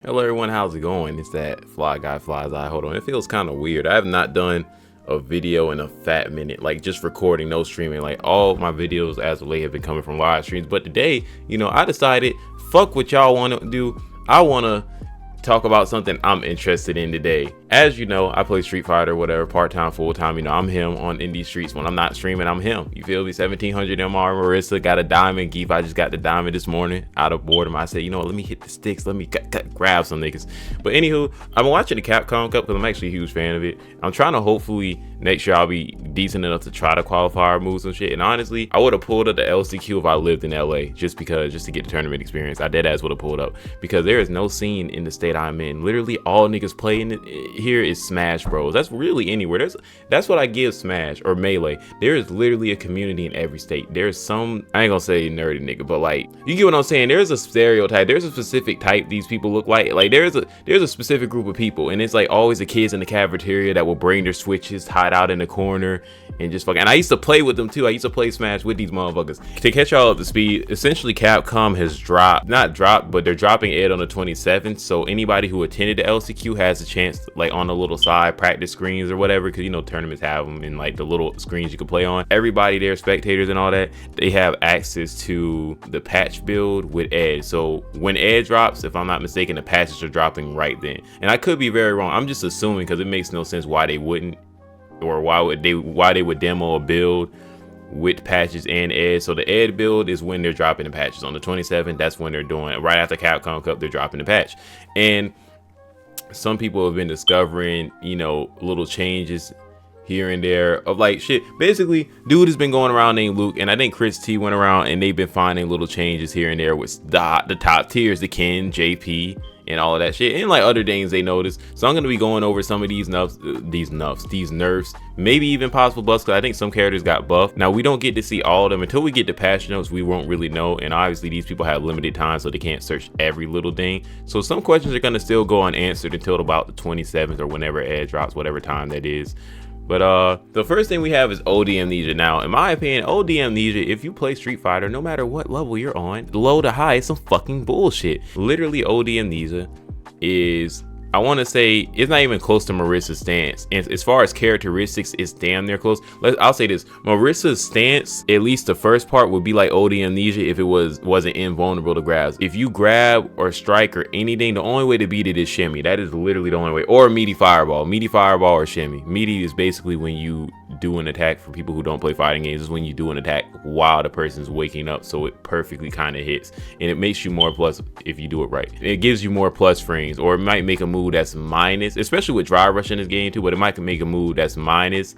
Hello everyone, how's it going? It's that fly guy FLYZY. Hold on, it feels kind of weird. I have not done a video in a fat minute, like just recording, no streaming. Like all my videos as of late have been coming from live streams, but today, I decided, fuck what y'all want to do. I want to talk about something I'm interested in today. As you know, I play Street Fighter, whatever, part-time, full-time. I'm him on indie streets. When I'm not streaming, I'm him. You feel me? 1700 MR Marissa got a diamond. Geef, I just got the diamond this morning out of boredom. I said, let me hit the sticks. Let me grab some niggas. But anywho, I've been watching the Capcom Cup because I'm actually a huge fan of it. I'm trying to hopefully next year I'll be decent enough to try to qualify or move some shit. And honestly, I would have pulled up the LCQ if I lived in LA just to get the tournament experience. I deadass would have pulled up because there is no scene in the state I'm in. Literally all niggas playing it here is Smash Bros. That's really anywhere. That's what I give Smash or Melee. There is literally a community in every state. There's some, I ain't gonna say nerdy nigga, but like, you get what I'm saying? There's a stereotype. There's a specific type these people look like. Like there's a specific group of people, and it's like always the kids in the cafeteria that will bring their Switches, hide out in the corner, and just fucking. And I used to play with them too. I used to play Smash with these motherfuckers. To catch y'all up to speed, essentially Capcom has not dropped, but they're dropping it on the 27th. So anybody who attended the LCQ has a chance to, like, on the little side practice screens or whatever, because tournaments have them in like the little screens you can play on. Everybody there, spectators and all that, they have access to the patch build with Edge. So when Edge drops, if I'm not mistaken, the patches are dropping right then. And I could be very wrong. I'm just assuming because it makes no sense why they wouldn't, or why they would demo a build with patches and Edge. So the Edge build is when they're dropping the patches on the 27th. That's when they're doing it. Right after Capcom Cup, they're dropping the patch. And some people have been discovering, little changes here and there of like shit. Basically, dude has been going around named Luke, and I think Chris T went around and they've been finding little changes here and there with the top tiers, the Ken, JP, and all of that shit, and like other things they noticed. So I'm gonna be going over some of these nerfs, maybe even possible buffs, because I think some characters got buffed. Now we don't get to see all of them until we get the patch notes. We won't really know, and obviously these people have limited time, so they can't search every little thing. So some questions are gonna still go unanswered until about the 27th or whenever Edge drops, whatever time that is. But the first thing we have is OD Amnesia. Now, in my opinion, OD Amnesia, if you play Street Fighter, no matter what level you're on, low to high, it's some fucking bullshit. Literally, OD Amnesia is, I want to say, it's not even close to Marissa's stance. And as far as characteristics, it's damn near close. I'll say this: Marissa's stance, at least the first part, would be like OD Amnesia if it wasn't invulnerable to grabs. If you grab or strike or anything, the only way to beat it is shimmy. That is literally the only way. Or meaty fireball or shimmy. Meaty is basically when you do an attack. For people who don't play fighting games, is when you do an attack while the person's waking up, so it perfectly kind of hits, and it makes you more plus if you do it right. It gives you more plus frames, or it might make a move that's minus, especially with dry rush in this game too, but it might make a move that's minus,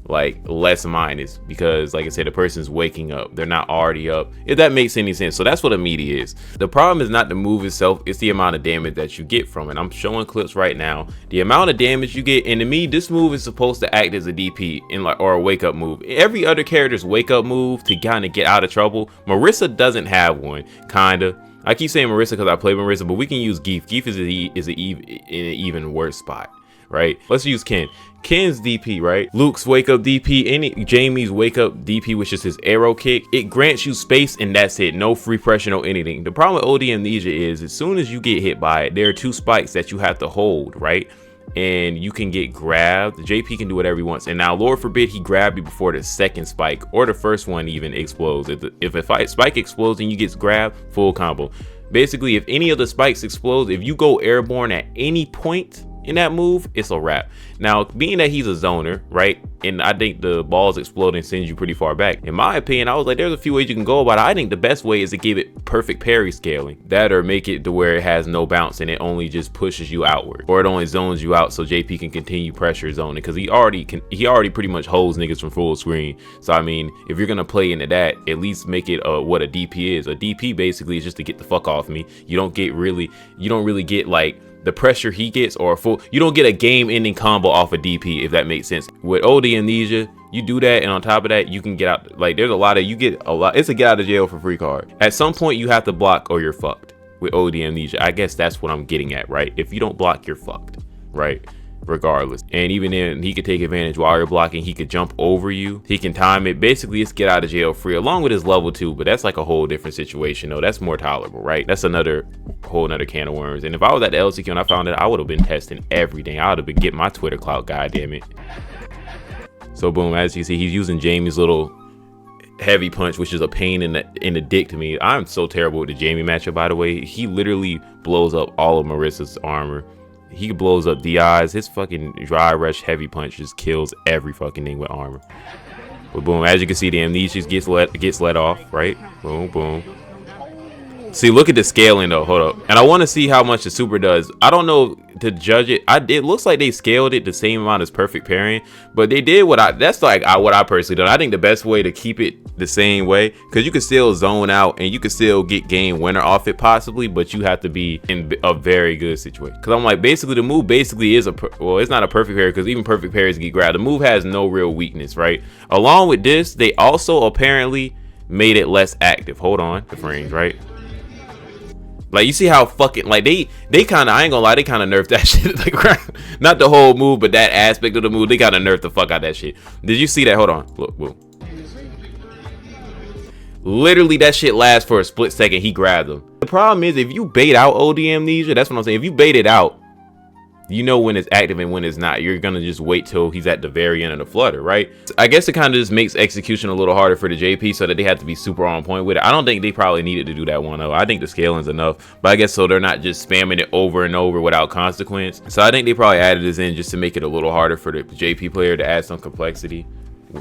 like less minus, because like I said, the person's waking up, they're not already up, if that makes any sense. So that's what a meaty is. The problem is not the move itself, it's the amount of damage that you get from it. I'm showing clips right now, the amount of damage you get. And to me, this move is supposed to act as a DP or a wake up move. Every other character's wake up move to kind of get out of trouble. Marissa doesn't have one, kinda. I keep saying Marissa because I play Marissa, but we can use Geef. Geef is in an even worse spot, right? Let's use Ken. Ken's DP, right? Luke's wake up DP, Jamie's wake up DP, which is his arrow kick. It grants you space and that's it. No free pressure, no anything. The problem with OD Amnesia is as soon as you get hit by it, there are two spikes that you have to hold, right? And you can get grabbed. JP can do whatever he wants. And now, Lord forbid he grabbed you before the second spike or the first one even explodes. If a spike explodes and you get grabbed, full combo. Basically, if any of the spikes explodes, if you go airborne at any point in that move, it's a wrap. Now, being that he's a zoner, right? And I think the balls explode and sends you pretty far back. In my opinion, I was like, there's a few ways you can go about it. I think the best way is to give it perfect parry scaling. That, or make it to where it has no bounce and it only just pushes you outward, or it only zones you out so JP can continue pressure zoning, because he already pretty much holds niggas from full screen. So I mean, if you're gonna play into that, at least make it what a DP is. A DP basically is just to get the fuck off me. You don't really get like the pressure he gets, or you don't get a game ending combo off a DP, if that makes sense. With OD Amnesia, you do that, and on top of that, you can get out. Like, there's it's a get out of jail for free card. At some point you have to block or you're fucked with OD Amnesia. I guess that's what I'm getting at, right? If you don't block, you're fucked, right? regardless. And even then, he could take advantage while you're blocking. He could jump over you. He can time it. Basically, it's get out of jail free, along with his level 2. But that's like a whole different situation, though. That's more tolerable, right? That's another whole nother can of worms. And if I was at the LCQ and I found it, I would have been testing everything. I would have been getting my Twitter clout, goddamn it. So boom, as you see, he's using Jamie's little heavy punch, which is a pain in the dick to me. I'm so terrible with the Jamie matchup, by the way. He literally blows up all of Marissa's armor. He blows up DI's. His fucking dry rush heavy punch just kills every fucking thing with armor. But boom, as you can see, the amnesia gets let off, right? Boom, boom. See, look at the scaling though. Hold up, and I want to see how much the super does. I don't know to judge it. It looks like they scaled it the same amount as perfect parrying, but they did what I personally done. I think the best way to keep it the same way, because you can still zone out and you can still get game winner off it possibly, but you have to be in a very good situation. Because I'm like, basically the move basically is well, it's not a perfect parry, because even perfect parries get grabbed. The move has no real weakness, right? Along with this, they also apparently made it less active. Hold on, the frames, right? Like, you see how fucking, like, they kind of, I ain't gonna lie, they kind of nerfed that shit. Like, not the whole move, but that aspect of the move, they kind of nerfed the fuck out that shit. Did you see that? Hold on. Look, boom. Literally, that shit lasts for a split second. He grabbed him. The problem is, if you bait out OD Amnesia, that's what I'm saying. If you bait it out, you know when it's active and when it's not. You're gonna just wait till he's at the very end of the flutter, right? I guess it kind of just makes execution a little harder for the JP, so that they have to be super on point with it. I don't think they probably needed to do that 1-0. I think the scaling's enough, but I guess so they're not just spamming it over and over without consequence. So I think they probably added this in just to make it a little harder for the JP player to add some complexity,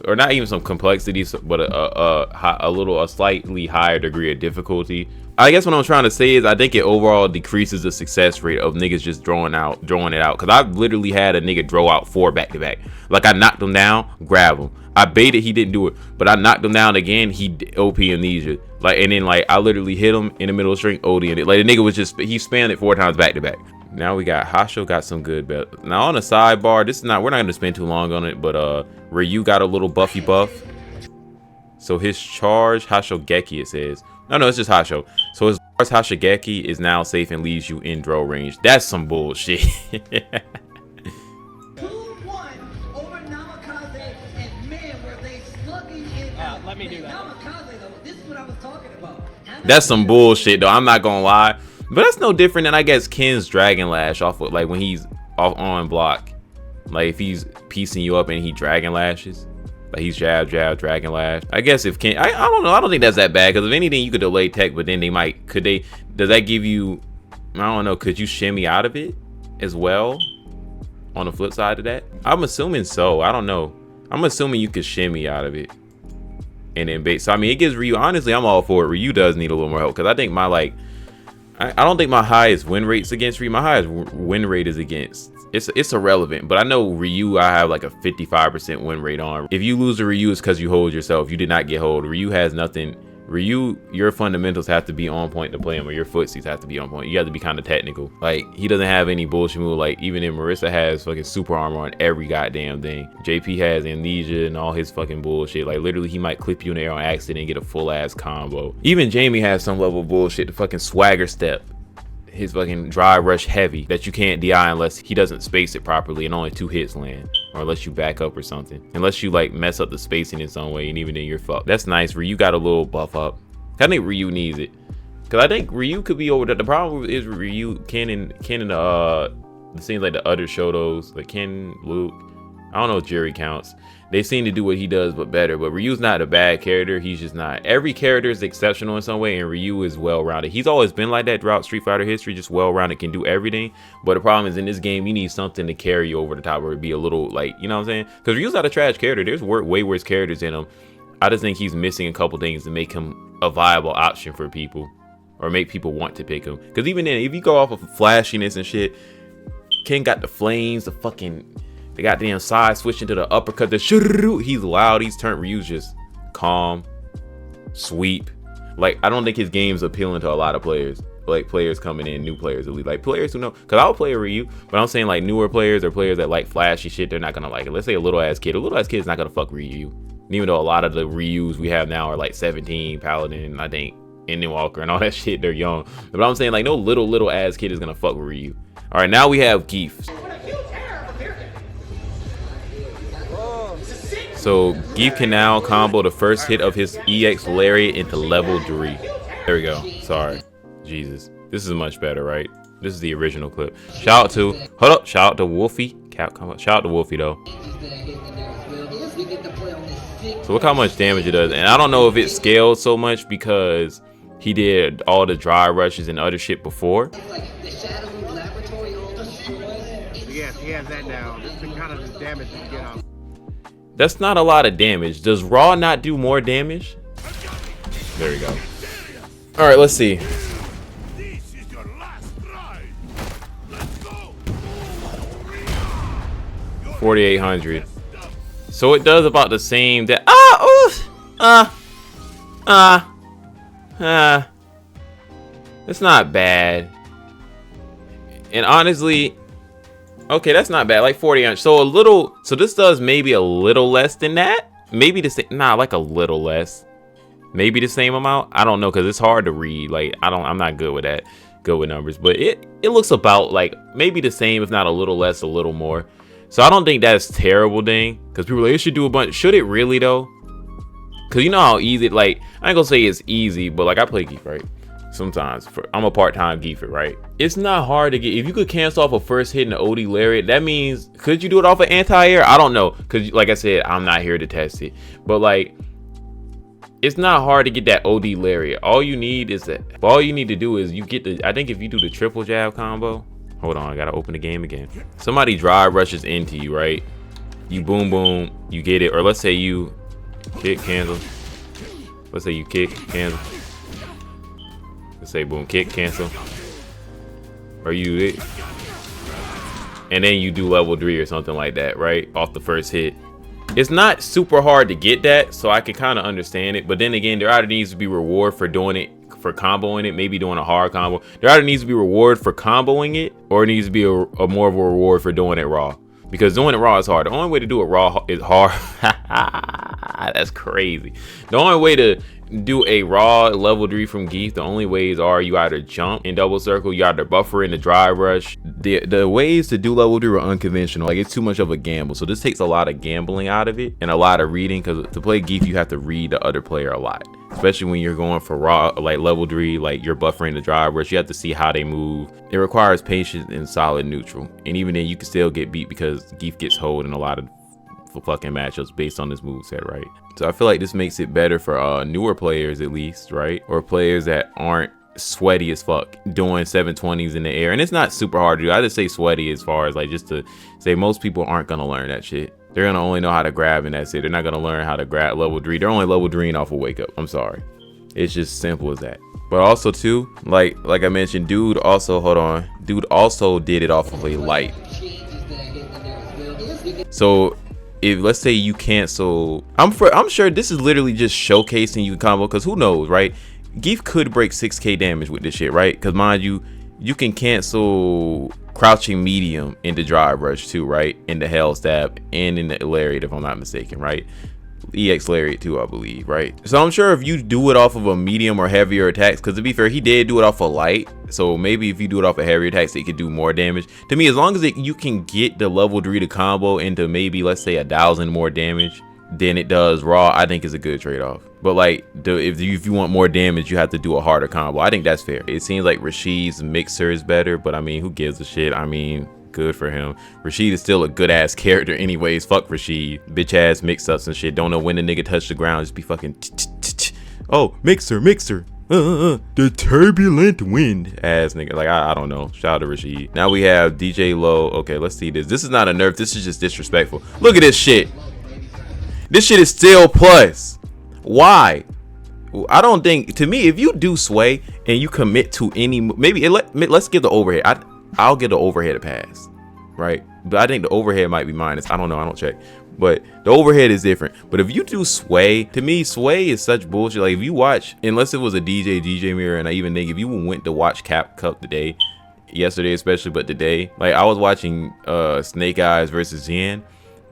or not even some complexity, but a slightly higher degree of difficulty. I guess what I'm trying to say is I think it overall decreases the success rate of niggas just drawing it out. Because I've literally had a nigga draw out 4 back-to-back. Like, I knocked him down, grab him. I baited, he didn't do it. But I knocked him down again, he OP amnesia. Like, and then like I literally hit him in the middle of the string, OD in it. Like, the nigga was just, he spammed it 4 times back-to-back. Now we got Hasho got some good bet. Now on the sidebar, this is not, we're not gonna spend too long on it, but Ryu got a little buffy buff. So his charge, Hashogeki it says. No, it's just Hasho. So his Hashogeki is now safe and leaves you in draw range. That's some bullshit. Let me do that. This is what I was talking about. That's some bullshit though, I'm not gonna lie. But that's no different than, I guess, Ken's Dragon Lash off of, like, when he's off on block. Like, if he's piecing you up and he Dragon Lashes. Like, he's jab, Dragon Lash. I guess if Ken, I don't know. I don't think that's that bad. Because if anything, you could delay tech, but then they might, does that give you, I don't know, could you shimmy out of it as well? On the flip side of that? I'm assuming so. I don't know. I'm assuming you could shimmy out of it. And then bait. So, I mean, it gives Ryu, honestly, I'm all for it. Ryu does need a little more help. Because I think my, like, I don't think my highest win rate's against Ryu. My highest win rate is against, it's irrelevant, but I know Ryu, I have like a 55% win rate on. If you lose to Ryu, it's because you hold yourself. You did not get hold. Ryu has nothing. Ryu, your fundamentals have to be on point to play him, or your footsies have to be on point. You have to be kind of technical. Like, he doesn't have any bullshit move. Like, even if Marissa has fucking super armor on every goddamn thing. JP has amnesia and all his fucking bullshit. Like, literally, he might clip you in the air on accident and get a full ass combo. Even Jamie has some level of bullshit. The fucking swagger step. His fucking dry rush heavy that you can't DI unless he doesn't space it properly and only 2 hits land, or unless you back up or something, unless you like mess up the spacing in some way, and even then you're fucked. That's nice. Ryu got a little buff up. I think Ryu needs it, because I think Ryu could be over there. The problem is Ryu, Ken and it seems like the other Shotos, like Ken, Luke, I don't know if Jerry counts. They seem to do what he does, but better. But Ryu's not a bad character. He's just not. Every character is exceptional in some way, and Ryu is well-rounded. He's always been like that throughout Street Fighter history, just well-rounded, can do everything. But the problem is, in this game, you need something to carry you over the top, or be a little, like, you know what I'm saying? Because Ryu's not a trash character. There's way worse characters in him. I just think he's missing a couple things to make him a viable option for people, or make people want to pick him. Because even then, if you go off of flashiness and shit, Ken got the flames, the goddamn side switching to the uppercut, he's loud, he's turned. Ryu's just calm, sweep. Like, I don't think his game's appealing to a lot of players, like players coming in, new players at least, like players who know, because I'll play a Ryu, but I'm saying like newer players or players that like flashy shit, they're not gonna like it. Let's say a little ass kid is not gonna fuck Ryu. And even though a lot of the Ryus we have now are like 17, Paladin, I think Indian Walker and all that shit, they're young. But I'm saying like no little ass kid is gonna fuck with Ryu. All right, now we have Geef. What a huge error! So Geef can now combo the first hit of his EX Lariat into level 3. There we go. Sorry. Jesus. This is much better, right? This is the original clip. Shout out to, hold up, shout out to Wolfie. Capcom. Shout out to Wolfie though. So look how much damage it does. And I don't know if it scaled so much because he did all the dry rushes and other shit before. Yes, he has that now. This is the kind of damage you get off. That's not a lot of damage. Does Raw not do more damage? There we go. All right, let's see. 4,800. So it does about the same. That it's not bad. And honestly, okay, that's not bad. Like 4,800. So a little. So this does maybe a little less than that. Maybe the same. Nah, like a little less. Maybe the same amount. I don't know because it's hard to read. Like I'm not good with that. Good with numbers, but it looks about like maybe the same, if not a little less, a little more. So I don't think that's terrible thing, because people are like, it should do a bunch. Should it really though? Because you know how easy, like, I ain't gonna say it's easy, but like I play Geef, right? Sometimes I'm a part-time Geefer, right? It's not hard to get. If you could cancel off a first hit in the OD Lariat, that means, could you do it off of anti-air? I don't know, because like I said, I'm not here to test it. But like, it's not hard to get that OD Lariat. All you need is that. All you need to do is you get the, I think if you do the triple jab combo. Hold on, I gotta open the game again. Somebody drive rushes into you, right? You boom boom, you get it. Or let's say you kick, cancel. Let's say you kick, cancel. Let's say boom, kick, cancel. Or you, and then you do level 3 or something like that, right? Off the first hit. It's not super hard to get that, so I can kind of understand it. But then again, there either needs to be reward for doing it, for comboing it, maybe doing a hard combo. There either needs to be reward for comboing it, or it needs to be a more of a reward for doing it raw. Because doing it raw is hard. The only way to do it raw is hard. That's crazy. The only way to do a raw level 3 from Geef, the only ways are you either jump in double circle, you either buffer in the dry rush. The ways to do level 3 are unconventional. Like, it's too much of a gamble. So this takes a lot of gambling out of it and a lot of reading, because to play Geef you have to read the other player a lot, especially when you're going for raw, like level 3, like you're buffering the dry rush. You have to see how they move. It requires patience and solid neutral, and even then you can still get beat because Geef gets hold in a lot of fucking matchups based on this moveset, right? So I feel like this makes it better for newer players at least, right? Or players that aren't sweaty as fuck doing 720s in the air. And it's not super hard to do. I just say sweaty as far as like, just to say most people aren't gonna learn that shit. They're gonna only know how to grab, and that's it. They're not gonna learn how to grab level 3. They're only level 3 off of wake up. I'm sorry. It's just simple as that. But also too, like I mentioned, dude also did it off of a light. So if let's say you cancel, I'm sure this is literally just showcasing you combo, because who knows, right? Geef could break 6k damage with this shit, right? Because mind you, you can cancel crouching medium into drive rush too, right? In the hell stab and in the lariat, if I'm not mistaken, right? EX lariat too, I believe, right? So I'm sure if you do it off of a medium or heavier attacks, because to be fair, he did do it off a light, so maybe if you do it off a heavier attacks, it could do more damage. To me, as long as you can get the level 3 to combo into maybe, let's say, 1,000 more damage than it does raw, I think is a good trade-off. But like, if you want more damage, you have to do a harder combo. I think that's fair. It seems like Rashid's mixer is better, but I mean, who gives a shit? I mean, good for him. Rashid is still a good ass character anyways. Fuck Rashid. Bitch ass mix ups and shit. Don't know when the nigga touch the ground. Just be fucking oh, mixer. The turbulent wind ass nigga. Like, I don't know. Shout out to Rashid. Now we have DJ Low. Okay, let's see this. This is not a nerf. This is just disrespectful. Look at this shit. This shit is still plus. Why? I don't think, to me, if you do sway and you commit to any, maybe let's give the overhead. I'll give the overhead a pass, right? But I think the overhead might be minus. I don't know. I don't check. But the overhead is different. But if you do sway, to me, sway is such bullshit. Like, if you watch, unless it was a DJ mirror, and I even think if you went to watch Capcom today, yesterday especially, but today, like I was watching Snake Eyes versus Xian.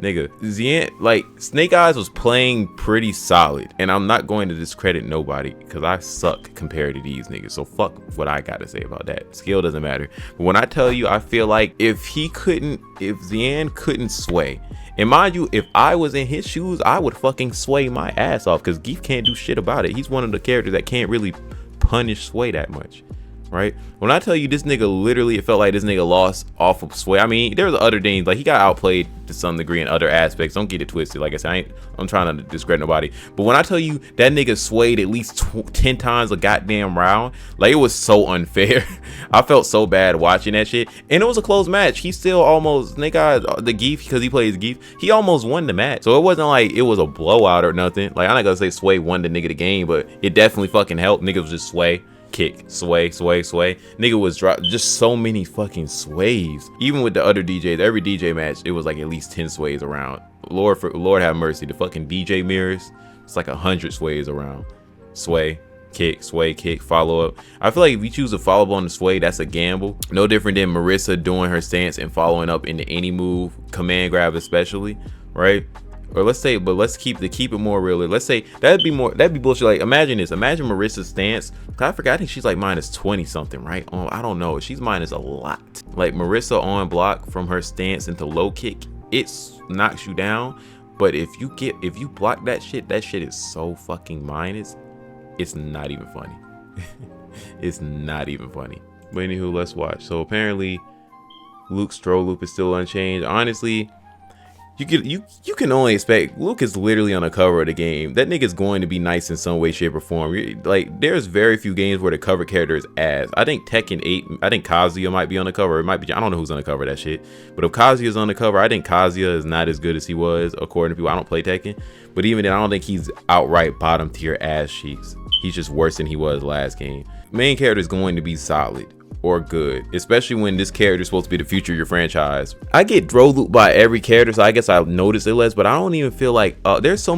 Nigga, Xian, like, Snake Eyes was playing pretty solid, and I'm not going to discredit nobody because I suck compared to these niggas, so fuck what I gotta say about that. Skill doesn't matter. But when I tell you, I feel like if Xian couldn't sway And mind you, if I was in his shoes, I would fucking sway my ass off, because Geef can't do shit about it. He's one of the characters that can't really punish Sway that much, right? When I tell you this nigga literally, it felt like this nigga lost off of Sway. I mean, there's other things, like he got outplayed to some degree in other aspects. Don't get it twisted. Like I said, I'm trying to discredit nobody, but when I tell you that nigga swayed at least 10 times a goddamn round, like it was so unfair. I felt so bad watching that shit, and it was a close match. He still almost, nigga, the Geef, because he plays Geef, he almost won the match. So it wasn't like it was a blowout or nothing. Like, I'm not gonna say Sway won the nigga the game, but it definitely fucking helped. Nigga was just Sway, kick, sway, sway, sway. Nigga was just so many fucking sways. Even with the other DJs, every DJ match, it was like at least 10 sways around. Lord have mercy. The fucking DJ mirrors, it's like 100 sways around. Sway, kick, follow up. I feel like if you choose to follow up on the sway, that's a gamble. No different than Marissa doing her stance and following up into any move, command grab especially, right? Or let's say, but let's keep it more real. Let's say that'd be bullshit. Like, imagine this. Imagine Marissa's stance. I forgot. I think she's like minus 20 something, right? I don't know. She's minus a lot. Like, Marissa on block from her stance into low kick, it knocks you down. But if you block that shit is so fucking minus. It's not even funny. It's not even funny. But anywho, let's watch. So apparently, Luke's throw loop is still unchanged. Honestly, you can only expect. Luke is literally on the cover of the game. That nigga's going to be nice in some way, shape, or form. Like, there's very few games where the cover character is ass. I think Tekken 8, I think Kazuya might be on the cover. It might be, I don't know who's on the cover of that shit. But if Kazuya's on the cover, I think Kazuya is not as good as he was, according to people. I don't play Tekken. But even then, I don't think he's outright bottom tier ass cheeks. He's just worse than he was last game. Main character is going to be solid or good, especially when this character is supposed to be the future of your franchise. I get throw looped by every character, so I guess I've noticed it less, but I don't even feel like there's so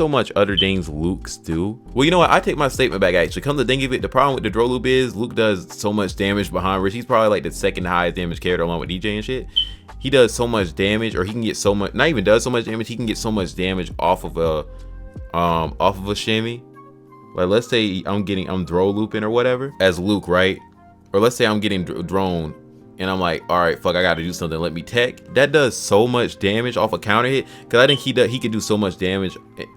much other things Luke's do. Well, you know what? I take my statement back, actually. Come to think of it, the problem with the throw loop is Luke does so much damage behind Rich. He's probably like the second highest damage character along with DJ and shit. He does so much damage, or he can get so much, not even does so much damage, he can get so much damage off of a shimmy. Like, let's say I'm throw looping or whatever as Luke, right? Or let's say I'm getting drone and I'm like, all right, fuck, I gotta do something, let me tech. That does so much damage off a counter hit, because I think he could do so much damage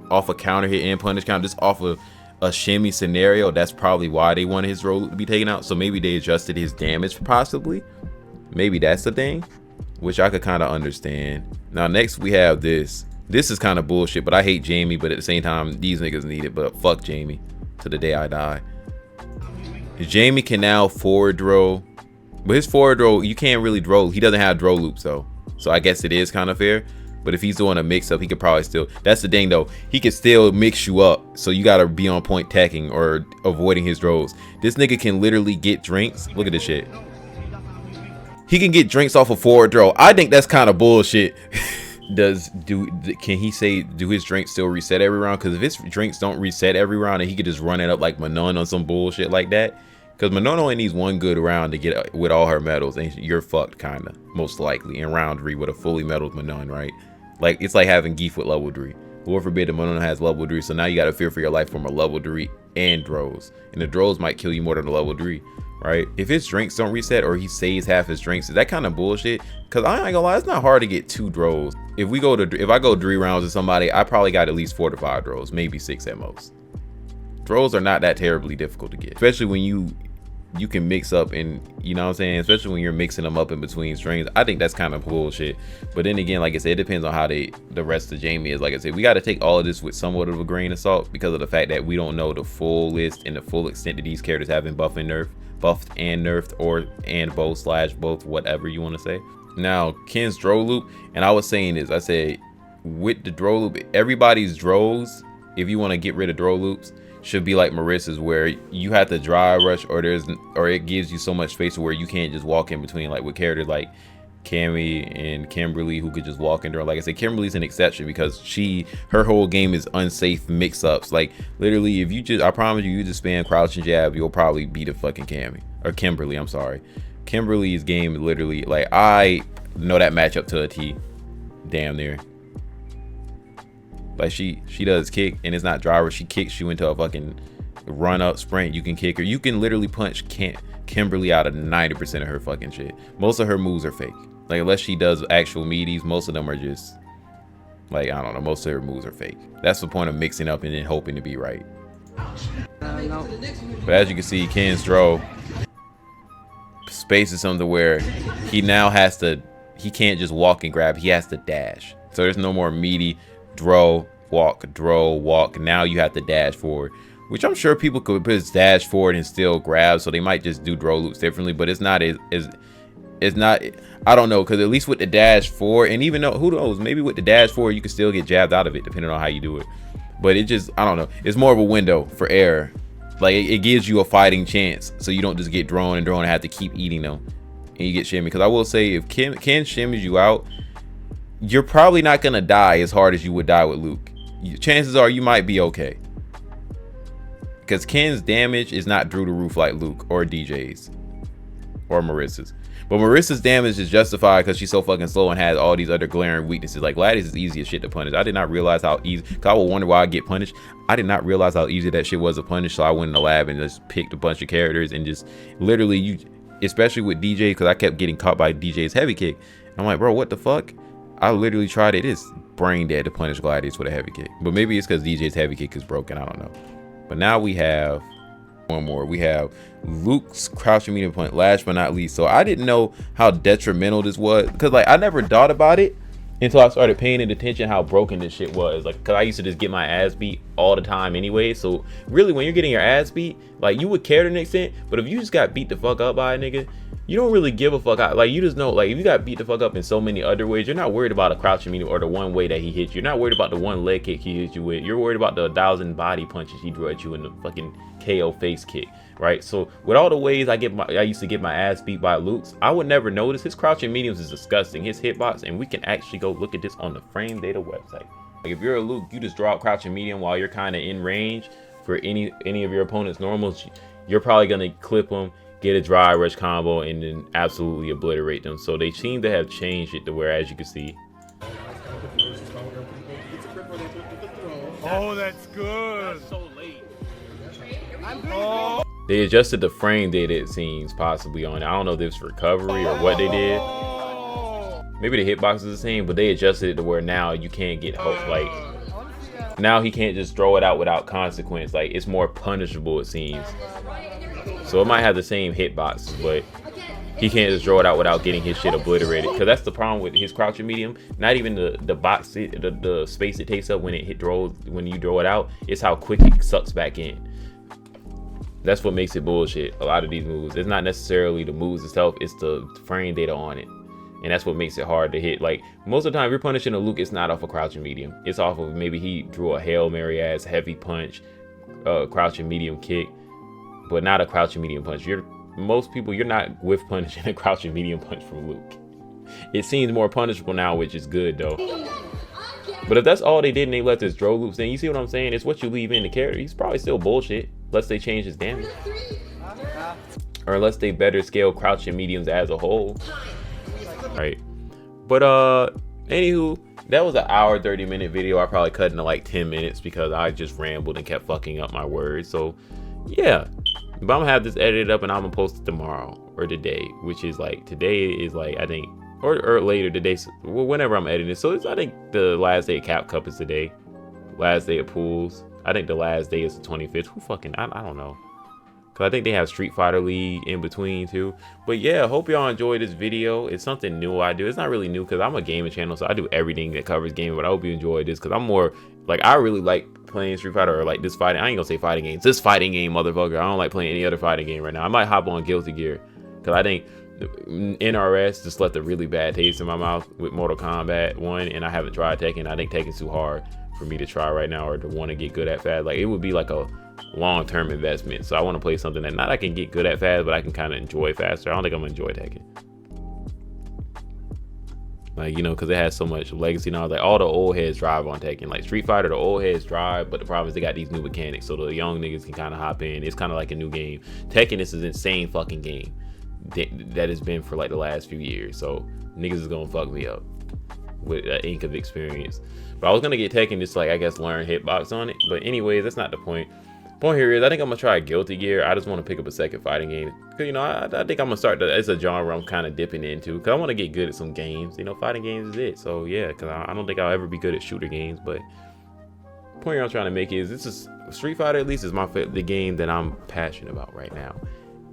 off a counter hit and punish counter just off of a shimmy scenario. That's probably why they wanted his throw loop to be taken out. So maybe they adjusted his damage, possibly. Maybe that's the thing, which I could kind of understand. Now next we have this. This is kind of bullshit, but I hate Jamie, but at the same time, these niggas need it. But fuck Jamie to the day I die. Jamie can now forward throw, but his forward throw, you can't really throw. He doesn't have throw loops though, so I guess it is kind of fair. But if he's doing a mix up, he could probably still, that's the thing though, he can still mix you up, so you gotta be on point teching or avoiding his throws. This nigga can literally get drinks. Look at this shit. He can get drinks off a forward throw. I think that's kind of bullshit. Can he say, do his drinks still reset every round? Because if his drinks don't reset every round, and he could just run it up like Manon on some bullshit like that, because Manon only needs one good round to get with all her medals, and you're fucked, kind of, most likely in round 3 with a fully medaled Manon, right? Like, it's like having Geef with level 3. Lord forbid the Manon has level 3, so now you gotta fear for your life from a level 3 and Drows, and the Drows might kill you more than the level 3. Right? If his drinks don't reset, or he saves half his drinks, is that kind of bullshit? Because I ain't gonna lie, it's not hard to get 2 drows. If I go 3 rounds with somebody, I probably got at least 4 to 5 drows, maybe 6 at most. Drows are not that terribly difficult to get, especially when you can mix up, and you know what I'm saying, especially when you're mixing them up in between strings. I think that's kind of bullshit. But then again, like I said, it depends on how the rest of Jamie is. Like I said, we got to take all of this with somewhat of a grain of salt, because of the fact that we don't know the full list and the full extent that these characters have been buffed and nerfed, or both, whatever you want to say. Now Ken's throw loop, and I was saying this, I said with the throw loop, everybody's throws, if you want to get rid of throw loops, should be like Marissa's, where you have to dry rush, or it gives you so much space where you can't just walk in between, like with characters like Cammy and Kimberly, who could just walk in there. Like I said, Kimberly's an exception because her whole game is unsafe mix-ups. Like literally, if I promise you just spam crouch and jab, you'll probably beat a fucking Cammy or Kimberly. I'm sorry, Kimberly's game literally, like, I know that matchup to a T, damn near. Like she does kick, and it's not driver. She kicks you into a fucking run up sprint. You can kick her. You can literally punch Kimberly out of 90% of her fucking shit. Most of her moves are fake. Like, unless she does actual meaties, most of them are just, like, I don't know, most of her moves are fake. That's the point of mixing up and then hoping to be right. But as you can see, Ken's throw spaces something where he now has to, he can't just walk and grab, he has to dash. So there's no more meaty, throw, walk. Now you have to dash forward, which I'm sure people could put his dash forward and still grab, so they might just do throw loops differently, but it's not it's not, I don't know, because at least with the dash forward, and even though, who knows, maybe with the dash forward you can still get jabbed out of it depending on how you do it. But it just, I don't know, it's more of a window for error. Like, it gives you a fighting chance, so you don't just get drawn and have to keep eating them and you get shimmy. Because I will say, if Ken shimmies you out, you're probably not gonna die as hard as you would die with Luke. Chances are you might be okay, because Ken's damage is not through the roof like Luke or DJ's or Marissa's. But Marissa's damage is justified because she's so fucking slow and has all these other glaring weaknesses. Like, Gladys is easy as shit to punish. I did not realize how easy, because I would wonder why I get punished. I did not realize how easy that shit was to punish, so I went in the lab and just picked a bunch of characters and just literally, especially with DJ, because I kept getting caught by DJ's heavy kick. I'm like, bro, what the fuck? I literally tried it. It's brain dead to punish Gladius with a heavy kick. But maybe it's because DJ's heavy kick is broken. I don't know. But now we have one more. We have Luke's crouching medium point, last but not least. So I didn't know how detrimental this was, because like I never thought about it until I started paying attention how broken this shit was. Like, because I used to just get my ass beat all the time anyway. So really, when you're getting your ass beat, like, you would care to an extent, but if you just got beat the fuck up by a nigga, you don't really give a fuck. Like, you just know, like, if you got beat the fuck up in so many other ways, you're not worried about a crouching medium or the one way that he hit you. You're not worried about the one leg kick he hit you with. You're worried about the 1,000 body punches he drew at you in the fucking KO face kick, right? So with all the ways I used to get my ass beat by Luke's, I would never notice his crouching mediums is disgusting. His hitbox, and we can actually go look at this on the Frame Data website. Like, if you're a Luke, you just draw out crouching medium while you're kind of in range for any of your opponent's normals, you're probably gonna clip them, get a dry rush combo, and then absolutely obliterate them. So they seem to have changed it to where, as you can see, Oh, that's good. That's so late. Oh. they adjusted the frame data, it seems, possibly on it. I don't know if it's recovery or what they did. Maybe the hitbox is the same, but they adjusted it to where now you can't get hooked. Like, now he can't just throw it out without consequence. Like, it's more punishable, it seems. So it might have the same hitboxes, but he can't just throw it out without getting his shit obliterated. Because that's the problem with his crouching medium. Not even the box, the space it takes up when you throw it out. It's how quick it sucks back in. That's what makes it bullshit. A lot of these moves, it's not necessarily the moves itself, it's the frame data on it. And that's what makes it hard to hit. Like, most of the time, if you're punishing a Luke, it's not off a crouching medium. It's off of maybe he drew a Hail Mary ass heavy punch, crouching medium kick, but not a crouching medium punch. Most people, you're not whiff punishing a crouching medium punch from Luke. It seems more punishable now, which is good though. But if that's all they did and they left his throw loops, then you see what I'm saying? It's what you leave in the character. He's probably still bullshit, unless they change his damage. Or unless they better scale crouching mediums as a whole. Right. But anywho, that was an hour 30-minute video. I probably cut into like 10 minutes because I just rambled and kept fucking up my words. So yeah, but I'm gonna have this edited up and I'm gonna post it tomorrow or today, which is like, today is like, I think, or later today, well, whenever I'm editing it. So it's, I think the last day of Cap Cup is today, last day of pools. I think the last day is the 25th. Who fucking, I don't know. Cause I think they have Street Fighter League in between too. But yeah, hope y'all enjoyed this video. It's something new I do. It's not really new because I'm a gaming channel, so I do everything that covers gaming. But I hope you enjoyed this because I'm more like, I really like playing Street Fighter, or like this fighting. I ain't gonna say fighting games. This fighting game, motherfucker. I don't like playing any other fighting game right now. I might hop on Guilty Gear because I think NRS just left a really bad taste in my mouth with Mortal Kombat 1, and I haven't tried Tekken. I think Tekken's too hard for me to try right now or to want to get good at fast. Like, it would be like a long-term investment, so I want to play something that not I can get good at fast, but I can kind of enjoy faster. I don't think I'm gonna enjoy Tekken, like, you know, because it has so much legacy now. Like, all the old heads drive on Tekken. Like Street Fighter, the old heads drive, but the problem is they got these new mechanics, so the young niggas can kind of hop in. It's kind of like a new game. Tekken is an insane fucking game that has been for like the last few years, so niggas is gonna fuck me up with an ink of experience. But I was gonna get Tekken just like, I guess, learn hitbox on it, but anyways, that's not the point. Point here is I think I'm gonna try Guilty Gear. I just want to pick up a second fighting game. Cause you know I think I'm gonna start. It's a genre I'm kind of dipping into. Cause I want to get good at some games. You know, fighting games is it. So yeah, cause I don't think I'll ever be good at shooter games. But point here I'm trying to make is this is Street Fighter. At least is the game that I'm passionate about right now,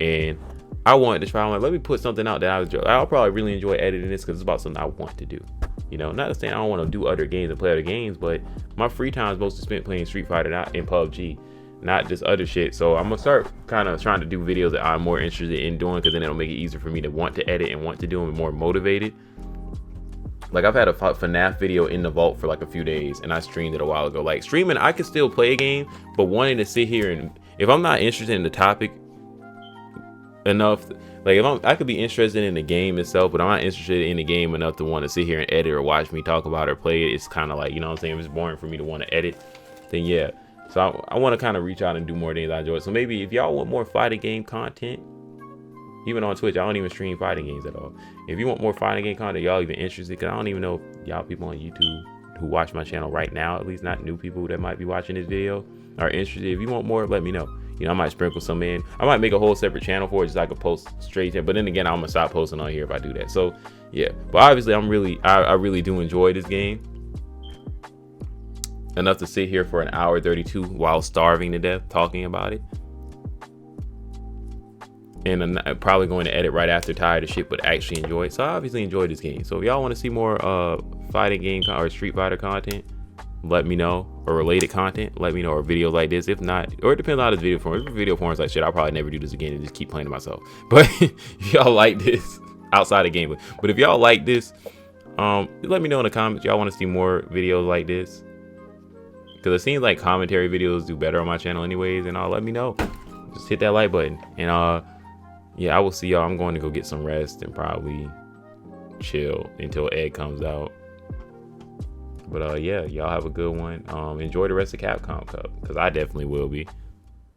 and I wanted to try. I'm like, let me put something out that I'll probably really enjoy editing this because it's about something I want to do. You know, not to say I don't want to do other games and play other games, but my free time is mostly spent playing Street Fighter, not in PUBG, not just other shit. So I'm gonna start kind of trying to do videos that I'm more interested in doing, because then it'll make it easier for me to want to edit and want to do them, and more motivated. Like I've had a FNAF video in the vault for like a few days, and I streamed it a while ago. Like streaming, I could still play a game, but wanting to sit here and if I'm not interested in the topic enough, like if I could be interested in the game itself, but I'm not interested in the game enough to want to sit here and edit or watch me talk about it or play it. It's kind of like, you know what I'm saying, if it's boring for me to want to edit, then yeah. So I want to kind of reach out and do more things I enjoy. So maybe if y'all want more fighting game content, even on Twitch, I don't even stream fighting games at all. If you want more fighting game content, y'all even interested, because I don't even know if y'all people on YouTube who watch my channel right now, at least not new people that might be watching this video, are interested. If you want more, let me know. You know, I might sprinkle some in. I might make a whole separate channel for it, just so I could post straight there. But then again, I'm gonna stop posting on here if I do that. So yeah, but obviously I really do enjoy this game enough to sit here for an hour 32 while starving to death talking about it. And I'm probably going to edit right after, tired of shit, but actually enjoy it. So I obviously enjoy this game. So if y'all want to see more fighting game or Street Fighter content, let me know, or related content, let me know, or videos like this. If not, or it depends on how this video form. If video forms like shit, I'll probably never do this again and just keep playing to myself. But if y'all like this outside of game, but if y'all like this, let me know in the comments. Y'all want to see more videos like this, because it seems like commentary videos do better on my channel anyways. And let me know. Just hit that like button, and yeah, I will see y'all. I'm going to go get some rest and probably chill until Ed comes out. But yeah, y'all have a good one. Enjoy the rest of Capcom Cup, because I definitely will be.